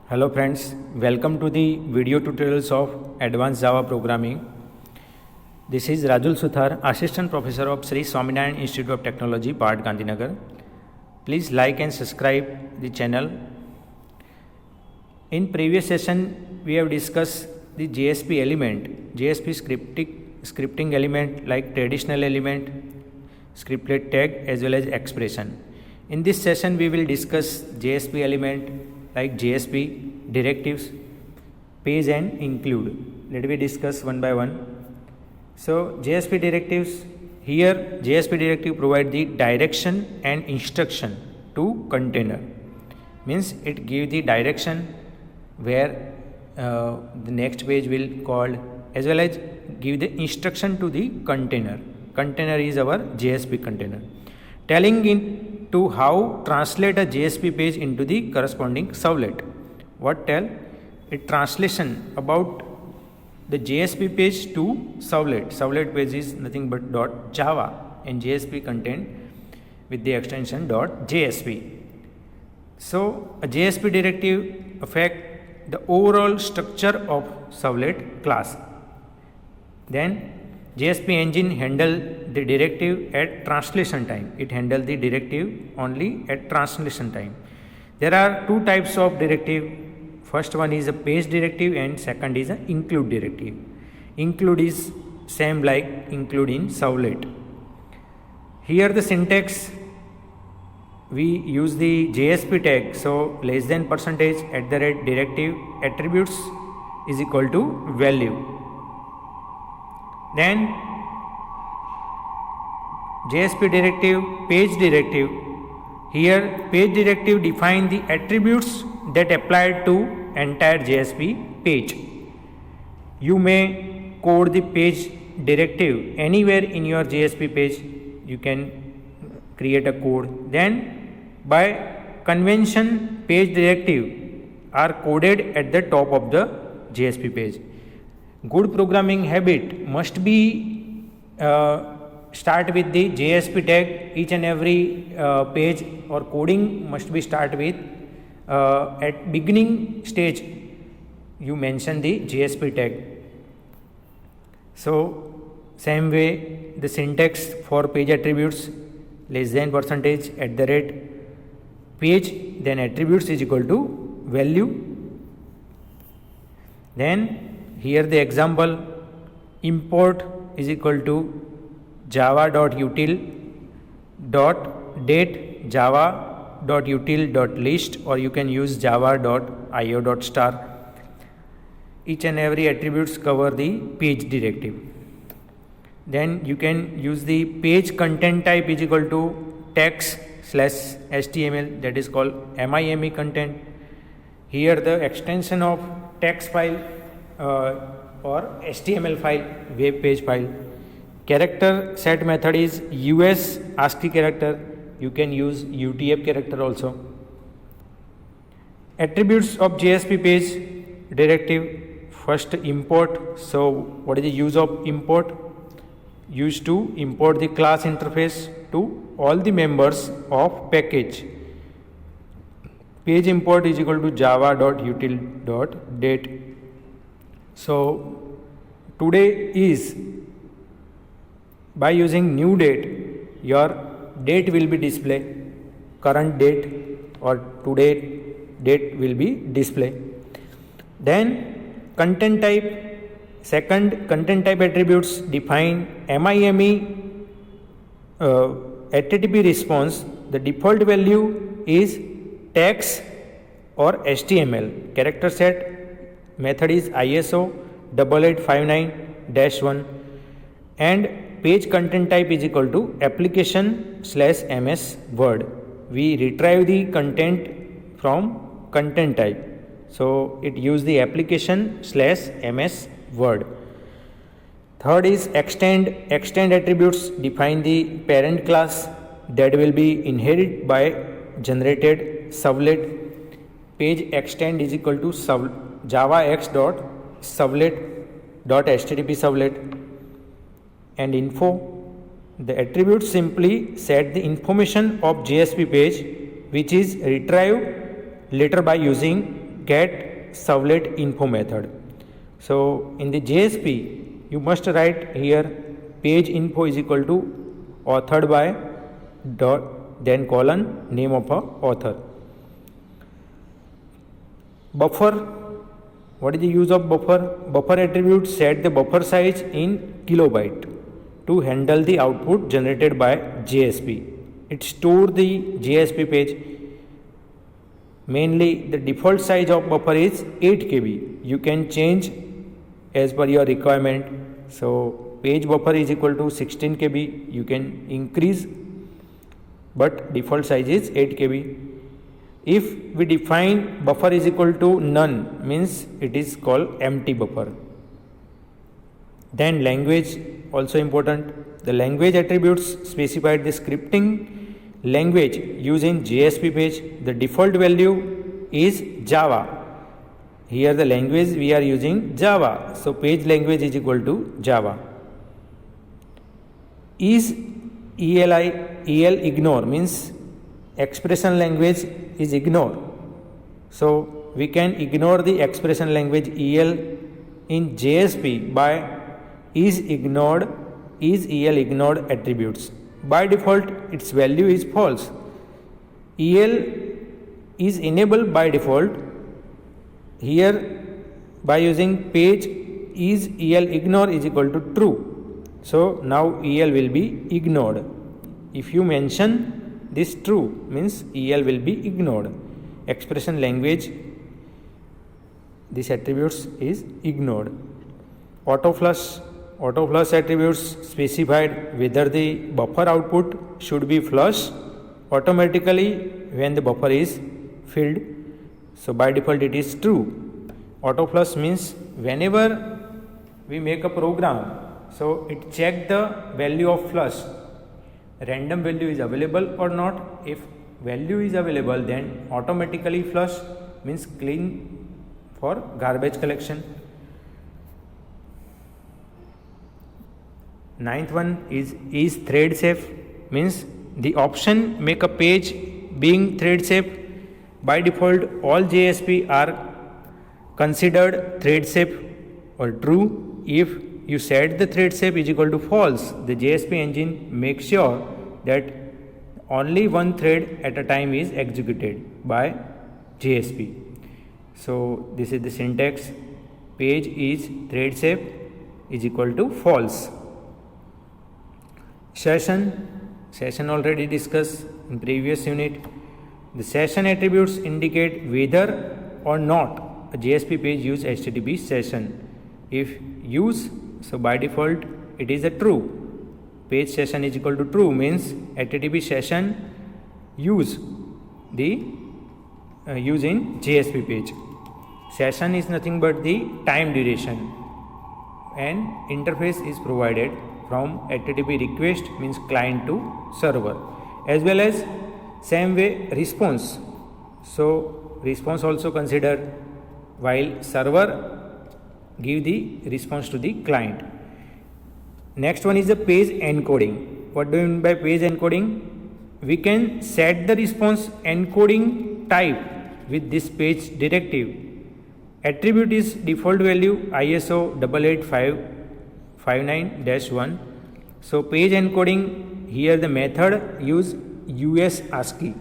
Hello friends, welcome to the video tutorials of Advanced Java Programming. This is Rajul Suthar, Assistant Professor of Sri Swaminarayan Institute of Technology, Pad, Gandhinagar. Please like and subscribe the channel. In previous session, we have discussed the JSP element, JSP scripting element like traditional element, scriptlet tag as well as expression. In this session, we will discuss JSP element like JSP directives, page and include. Let me discuss one by one. So JSP directives, here JSP directive provide the direction and instruction to container. Means it give the direction where the next page will called, as well as give the instruction to the container. Container is our JSP container, telling it to how translate a JSP page into the corresponding servlet. What tell? A translation about the JSP page to servlet. Servlet page is nothing but .java and JSP content with the extension .jsp. So a JSP directive affect the overall structure of servlet class. Then JSP engine handle the directive at translation time. It handle the directive only at translation time. There are two types of directive. First one is a page directive and second is an include directive. Include is same like include in servlet. Here the syntax, we use the JSP tag. So less than percentage at the rate directive attributes is equal to value. Then JSP directive, page directive. Here page directive define the attributes that apply to entire JSP page. You may code the page directive anywhere in your JSP page. You can create a code. Then by convention page directive are coded at the top of the JSP page. Good programming habit must be start with the JSP tag. Each and every page or coding must be start with at beginning stage you mention the JSP tag. So same way the syntax for page attributes less than percentage at the rate page, then attributes is equal to value. Then here the example, import is equal to java.util.date java.util.list, or you can use java.io.star. Each and every attributes cover the page directive. Then you can use the page content type is equal to text/html, that is called MIME content. Here the extension of text file or HTML file, web page file. Character set method is US ASCII character. You can use UTF character also. Attributes of JSP page directive. First import. So what is the use of import? Used to import the class interface to all the members of package. Page import is equal to java.util.date. So today is, by using new date, your date will be display, current date or today date will be display. Then content type, second content type attributes define MIME HTTP response. The default value is text or HTML. Character set method is ISO 8859-1 and page content type is equal to application/MS Word. We retrieve the content from content type. So it use the application/MS Word. Third is extend. Extend attributes define the parent class that will be inherited by generated servlet. Page extend is equal to javax.servlet.http servlet. And info, the attributes simply set the information of JSP page which is retrieved later by using get servlet info method. So in the JSP, you must write here page info is equal to authored by dot then colon name of a author. Buffer, what is the use of buffer? Buffer attribute set the buffer size in kilobyte to handle the output generated by JSP. It stores the JSP page. Mainly the default size of buffer is 8 KB. You can change as per your requirement. So page buffer is equal to 16 KB. You can increase, but default size is 8 KB. If we define buffer is equal to none, means it is called empty buffer. Then language also important. The language attributes specified the scripting language used in JSP page. The default value is Java. Here the language we are using Java. So page language is equal to Java. Is EL ignore means expression language is ignore. So we can ignore the expression language EL in JSP by is EL ignored attributes. By default its value is false. EL is enabled by default. Here by using page is EL ignore is equal to true. So now EL will be ignored. If you mention this true means EL will be ignored. Expression language, this attributes is ignored. Auto flush attributes specified whether the buffer output should be flushed automatically when the buffer is filled. So by default it is true. Auto flush means whenever we make a program, so it checks the value of flush. Random value is available or not. If value is available, then automatically flush means clean for garbage collection. Ninth one is thread safe means the option make a page being thread safe. By default all JSP are considered thread safe or true. If you set the thread safe is equal to false, the JSP engine makes sure that only one thread at a time is executed by JSP. So this is the syntax. Page is thread safe is equal to false. Session already discussed in previous unit. The session attributes indicate whether or not a JSP page use HTTP session. If use, so by default it is a true. Page session is equal to true means HTTP session use the use in JSP page. Session is nothing but the time duration, and interface is provided from HTTP request means client to server, as well as same way response. So response also consider while server give the response to the client. Next one is the page encoding. What do you mean by page encoding? We can set the response encoding type with this page directive. Attribute is default value ISO 88559-1. So page encoding, here the method use US ASCII.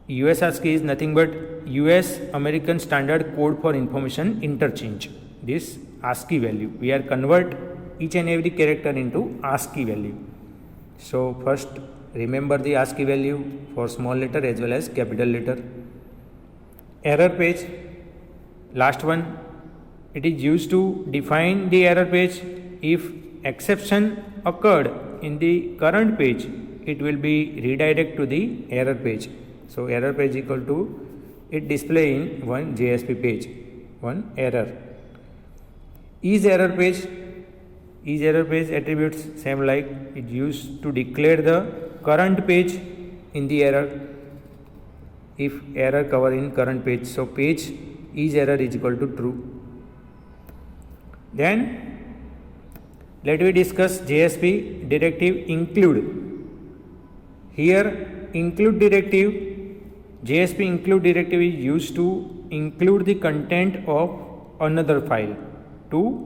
US ASCII is nothing but US American Standard Code for Information Interchange. This ASCII value, we are convert each and every character into ASCII value. So first remember the ASCII value for small letter as well as capital letter. Error page, last one, it is used to define the error page. If exception occurred in the current page, it will be redirect to the error page. So error page equal to it display in one JSP page, one error. Is error page attributes same like it used to declare the current page in the error. If error cover in current page, so page is error is equal to true. Then let me discuss JSP directive include. Here include directive JSP include directive is used to include the content of another file to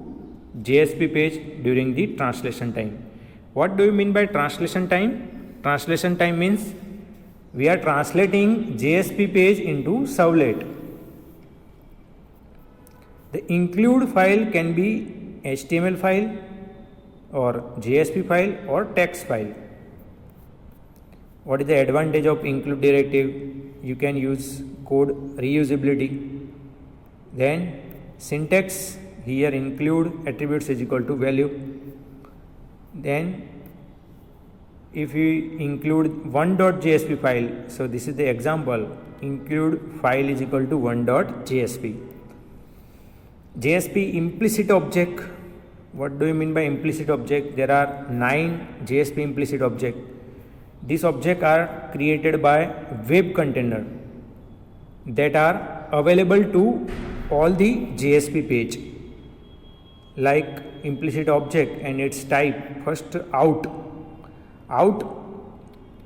JSP page during the translation time. What do you mean by translation time? Translation time means we are translating JSP page into servlet. The include file can be HTML file or JSP file or text file. What is the advantage of include directive? You can use code reusability. Then syntax, here include attributes is equal to value. Then if we include one.jsp file, so this is the example, include file is equal to one.jsp. JSP implicit object. What do you mean by implicit object? There are 9 JSP implicit objects. These objects are created by web container that are available to all the JSP page. Like implicit object and its type, first out. Out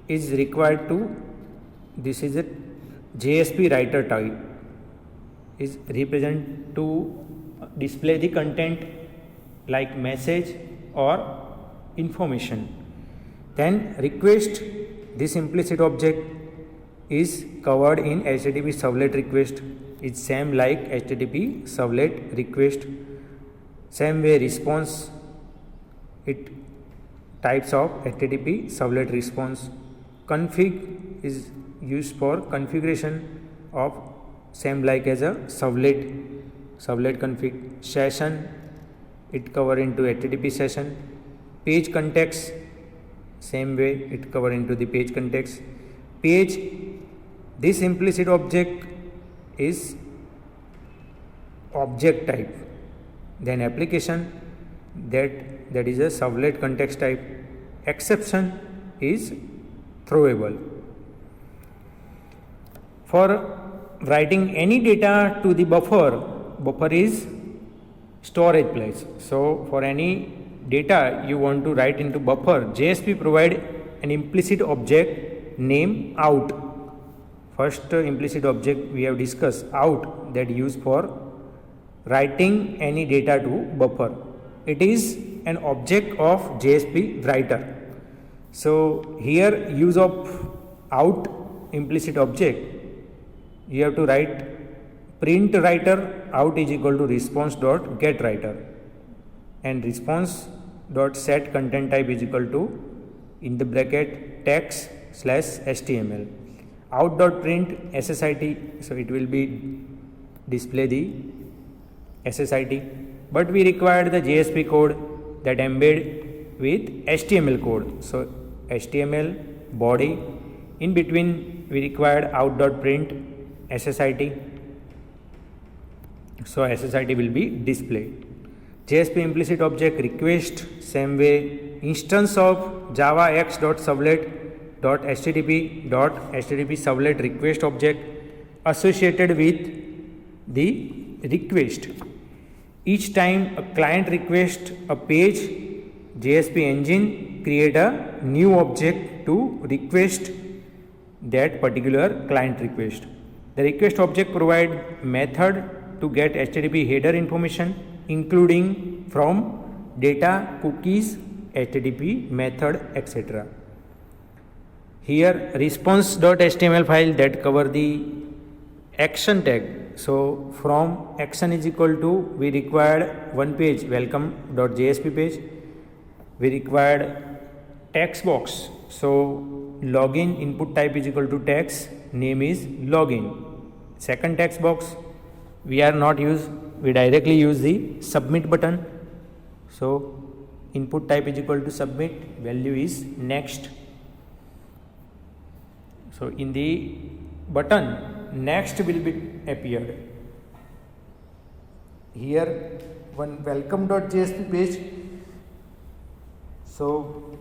is required to, this is a JSP writer type, is represent to display the content like message or information. Then request, this implicit object is covered in HTTP servlet request. It's same like HTTP servlet request. Same way response, it types of HTTP servlet response. Config is used for configuration of same like as a servlet config. Session, it cover into HTTP session. Page context, same way it cover into the page context. Page, this implicit object is object type. Then application, that is a servlet context type. Exception is throwable. For writing any data to the buffer is storage place. So for any data you want to write into buffer, JSP provide an implicit object name out. First implicit object we have discussed, out, that used for writing any data to buffer. It is an object of JSP writer. So here use of out implicit object, you have to write print writer out is equal to response dot get writer, and response dot set content type is equal to in the bracket text slash HTML. Out dot print SSIT, so it will be display the SSIT, but we required the JSP code that embed with HTML code. So HTML body, in between we required out.print SSIT, so SSIT will be displayed. JSP implicit object request, same way instance of java x.servlet.http servlet request object associated with the request. Each time a client requests a page, JSP engine create a new object to request that particular client request. The request object provide method to get HTTP header information, including from data, cookies, HTTP method, etc. Here response.html file that cover the action tag. So from action is equal to, we required one page, welcome.jsp page. We required text box. So login input type is equal to text, name is login. Second text box we are not use, we directly use the submit button. So input type is equal to submit, value is next. So in the button next will be appeared. Here one welcome.jsp page, so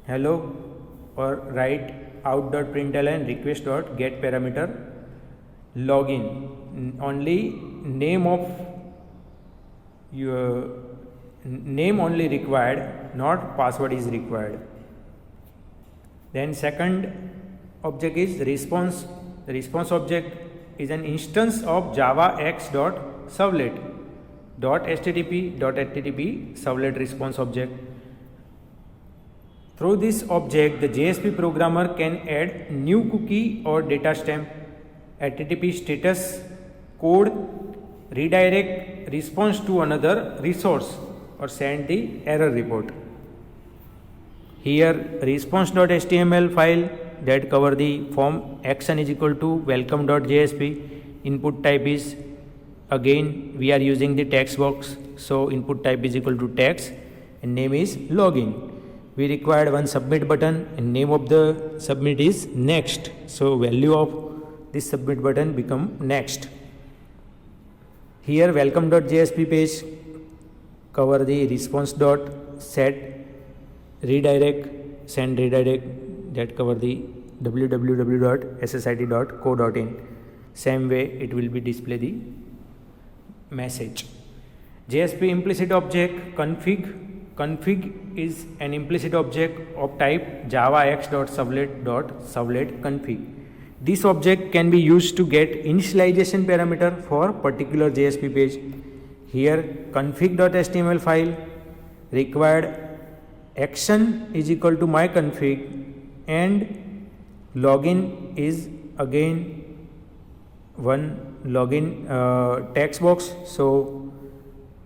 hello or write out.println request.get parameter login. Only name of your name only required, not password is required. Then second object is response The response object is an instance of Java X.Servlet .http servlet response object. Through this object, the JSP programmer can add new cookie or data stamp, HTTP status code, redirect response to another resource, or send the error report. Here response.html file that cover the form action is equal to welcome.jsp. Input type is, again we are using the text box, so input type is equal to text and name is login. We required one submit button and name of the submit is next, so value of this submit button become next. Here welcome.jsp page cover the response.set redirect, send redirect that cover the www.ssit.co.in. Same way it will be display the message. JSP implicit object config. Config is an implicit object of type Java X.Servlet config. This object can be used to get initialization parameter for particular JSP page. Here config.html file required action is equal to my config and login is again one login text box, so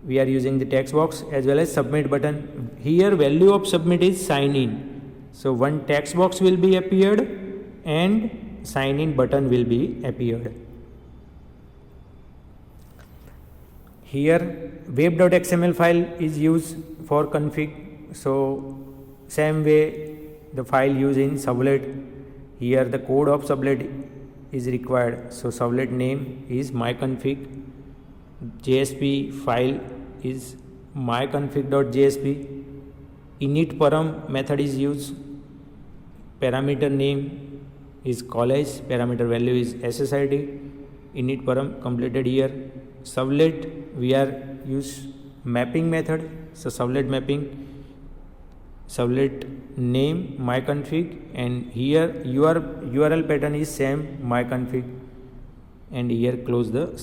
we are using the text box as well as submit button. Here value of submit is sign in, so one text box will be appeared and sign in button will be appeared. Here web.xml file is used for config, so same way the file used in servlet. Here the code of servlet is required, so servlet name is myconfig, JSP file is myconfig.jsp, init param method is used, parameter name is college, parameter value is SSID, init param completed here. Servlet we are use mapping method, so servlet mapping, servlet name myconfig, and here your URL pattern is same myconfig, and here close the